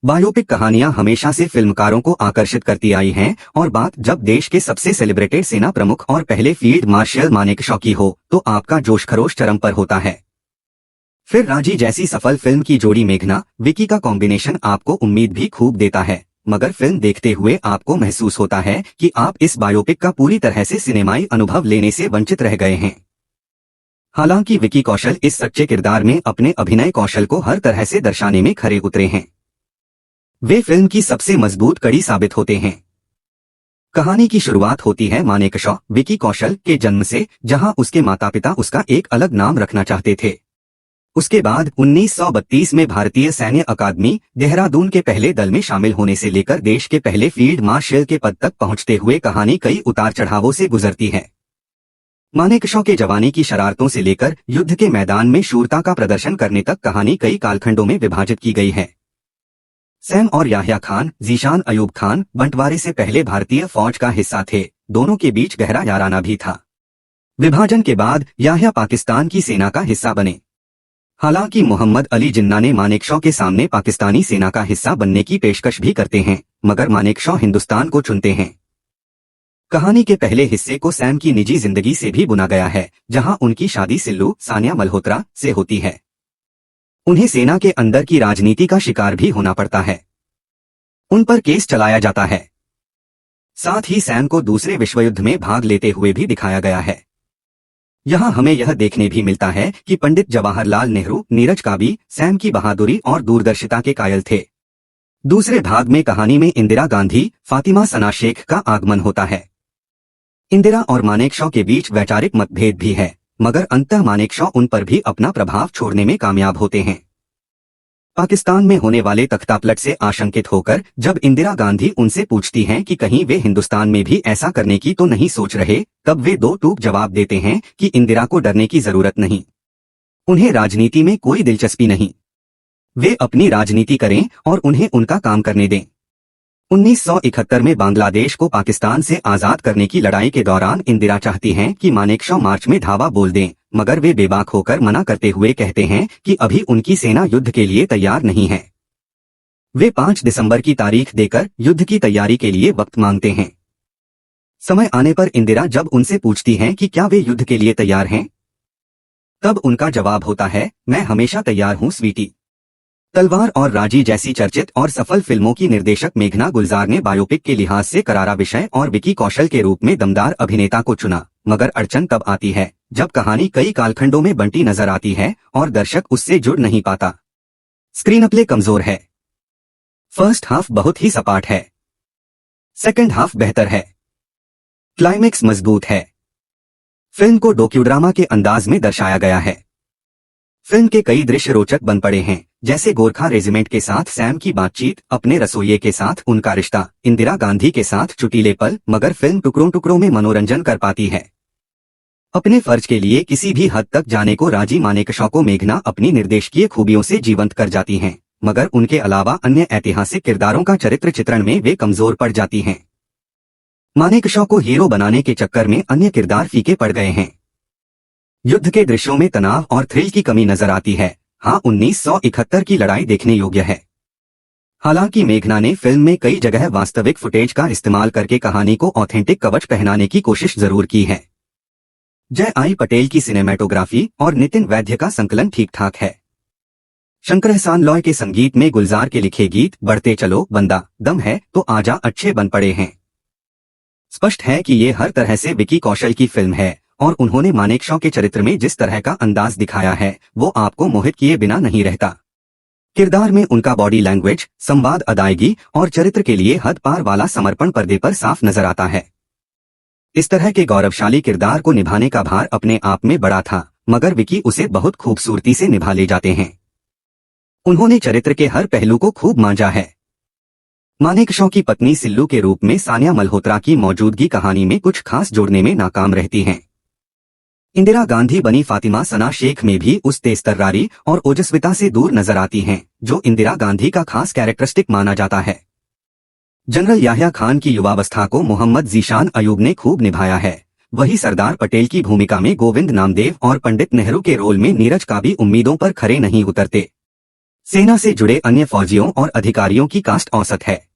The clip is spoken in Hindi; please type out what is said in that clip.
बायोपिक कहानियां हमेशा से फिल्मकारों को आकर्षित करती आई हैं और बात जब देश के सबसे सेलिब्रेटेड सेना प्रमुख और पहले फील्ड मार्शल मानेकशॉ की हो तो आपका जोश खरोश चरम पर होता है। फिर राजी जैसी सफल फिल्म की जोड़ी मेघना विकी का कॉम्बिनेशन आपको उम्मीद भी खूब देता है, मगर फिल्म देखते हुए आपको महसूस होता है कि आप इस बायोपिक का पूरी तरह से सिनेमाई अनुभव लेने से वंचित रह गए हैं। हालांकि विकी कौशल इस सच्चे किरदार में अपने अभिनय कौशल को हर तरह से दर्शाने में खरे उतरे हैं। वे फिल्म की सबसे मजबूत कड़ी साबित होते हैं। कहानी की शुरुआत होती है मानेकशॉ विकी कौशल के जन्म से, जहां उसके माता पिता उसका एक अलग नाम रखना चाहते थे। उसके बाद 1932 में भारतीय सैन्य अकादमी देहरादून के पहले दल में शामिल होने से लेकर देश के पहले फील्ड मार्शल के पद तक पहुंचते हुए कहानी कई उतार चढ़ावों से गुजरती है। मानेकशॉ के जवानी की शरारतों से लेकर युद्ध के मैदान में शूरता का प्रदर्शन करने तक कहानी कई कालखंडों में विभाजित की गई है। सैम और याह्या खान, ज़ीशान अयूब खान बंटवारे से पहले भारतीय फौज का हिस्सा थे। दोनों के बीच गहरा याराना भी था। विभाजन के बाद याह्या पाकिस्तान की सेना का हिस्सा बने। हालांकि मोहम्मद अली जिन्ना ने मानेकशॉ के सामने पाकिस्तानी सेना का हिस्सा बनने की पेशकश भी करते हैं, मगर मानेकशॉ हिंदुस्तान को चुनते हैं। कहानी के पहले हिस्से को सैम की निजी जिंदगी से भी बुना गया है, जहां उनकी शादी सिल्लू सानिया मल्होत्रा से होती है। उन्हें सेना के अंदर की राजनीति का शिकार भी होना पड़ता है। उन पर केस चलाया जाता है। साथ ही सैम को दूसरे विश्वयुद्ध में भाग लेते हुए भी दिखाया गया है। यहां हमें यह देखने भी मिलता है कि पंडित जवाहरलाल नेहरू, नीरज काबी सैम की बहादुरी और दूरदर्शिता के कायल थे। दूसरे भाग में कहानी में इंदिरा गांधी, फातिमा सना शेख का आगमन होता है। इंदिरा और मानेकशॉ के बीच वैचारिक मतभेद भी है, मगर अंततः मानेकशॉ उन पर भी अपना प्रभाव छोड़ने में कामयाब होते हैं। पाकिस्तान में होने वाले तख्तापलट से आशंकित होकर जब इंदिरा गांधी उनसे पूछती हैं कि कहीं वे हिंदुस्तान में भी ऐसा करने की तो नहीं सोच रहे, तब वे दो टूक जवाब देते हैं कि इंदिरा को डरने की जरूरत नहीं, उन्हें राजनीति में कोई दिलचस्पी नहीं, वे अपनी राजनीति करें और उन्हें उनका काम करने दें। 1971 में बांग्लादेश को पाकिस्तान से आजाद करने की लड़ाई के दौरान इंदिरा चाहती हैं कि मानेकशॉ मार्च में धावा बोल दें, मगर वे बेबाक होकर मना करते हुए कहते हैं कि अभी उनकी सेना युद्ध के लिए तैयार नहीं है। वे 5 दिसंबर की तारीख देकर युद्ध की तैयारी के लिए वक्त मांगते हैं। समय आने पर इंदिरा जब उनसे पूछती हैं कि क्या वे युद्ध के लिए तैयार हैं, तब उनका जवाब होता है, मैं हमेशा तैयार हूं स्वीटी। तलवार और राजी जैसी चर्चित और सफल फिल्मों की निर्देशक मेघना गुलजार ने बायोपिक के लिहाज से करारा विषय और विकी कौशल के रूप में दमदार अभिनेता को चुना, मगर अड़चन तब आती है जब कहानी कई कालखंडों में बंटी नजर आती है और दर्शक उससे जुड़ नहीं पाता। स्क्रीन प्ले कमजोर है। फर्स्ट हाफ बहुत ही सपाट है, सेकंड हाफ बेहतर है, क्लाइमेक्स मजबूत है। फिल्म को डॉक्यूड्रामा के अंदाज में दर्शाया गया है। फिल्म के कई दृश्य रोचक बन पड़े हैं, जैसे गोरखा रेजिमेंट के साथ सैम की बातचीत, अपने रसोइये के साथ उनका रिश्ता, इंदिरा गांधी के साथ चुटीले पल, मगर फिल्म टुकड़ों टुकड़ों में मनोरंजन कर पाती है। अपने फर्ज के लिए किसी भी हद तक जाने को राजी मानेकशॉ को मेघना अपनी निर्देशकीय खूबियों से जीवंत कर जाती हैं, मगर उनके अलावा अन्य ऐतिहासिक किरदारों का चरित्र चित्रण में वे कमजोर पड़ जाती हैं। मानेकशॉ को हीरो बनाने के चक्कर में अन्य किरदार फीके पड़ गए हैं। युद्ध के दृश्यों में तनाव और थ्रिल की कमी नजर आती है। हाँ, 1971 की लड़ाई देखने योग्य है। हालांकि मेघना ने फिल्म में कई जगह वास्तविक फुटेज का इस्तेमाल करके कहानी को ऑथेंटिक कवच पहनाने की कोशिश जरूर की है। जय आई पटेल की सिनेमेटोग्राफी और नितिन वैद्य का संकलन ठीक ठाक है। शंकर एहसान लॉय के संगीत में गुलजार के लिखे गीत बढ़ते चलो, बंदा, दम है तो आजा अच्छे बन पड़े हैं। स्पष्ट है कि ये हर तरह से विकी कौशल की फिल्म है और उन्होंने मानेकशॉ के चरित्र में जिस तरह का अंदाज दिखाया है वो आपको मोहित किए बिना नहीं रहता। किरदार में उनका बॉडी लैंग्वेज, संवाद, अदायगी और चरित्र के लिए हद पार वाला समर्पण पर्दे पर साफ नजर आता है। इस तरह के गौरवशाली किरदार को निभाने का भार अपने आप में बड़ा था, मगर विकी उसे बहुत खूबसूरती से निभा ले जाते हैं। उन्होंने चरित्र के हर पहलू को खूब मांझा है। मानेकशॉ की पत्नी सिल्लू के रूप में सानिया मल्होत्रा की मौजूदगी कहानी में कुछ खास जोड़ने में नाकाम रहती हैं। इंदिरा गांधी बनी फातिमा सना शेख में भी उस तेजतर्रारी और ओजस्विता से दूर नजर आती हैं जो इंदिरा गांधी का खास कैरेक्टरिस्टिक माना जाता है। जनरल याह्या खान की युवावस्था को मोहम्मद ज़ीशान अयूब ने खूब निभाया है। वही सरदार पटेल की भूमिका में गोविंद नामदेव और पंडित नेहरू के रोल में नीरज काबी उम्मीदों पर खरे नहीं उतरते। सेना से जुड़े अन्य फौजियों और अधिकारियों की कास्ट औसत है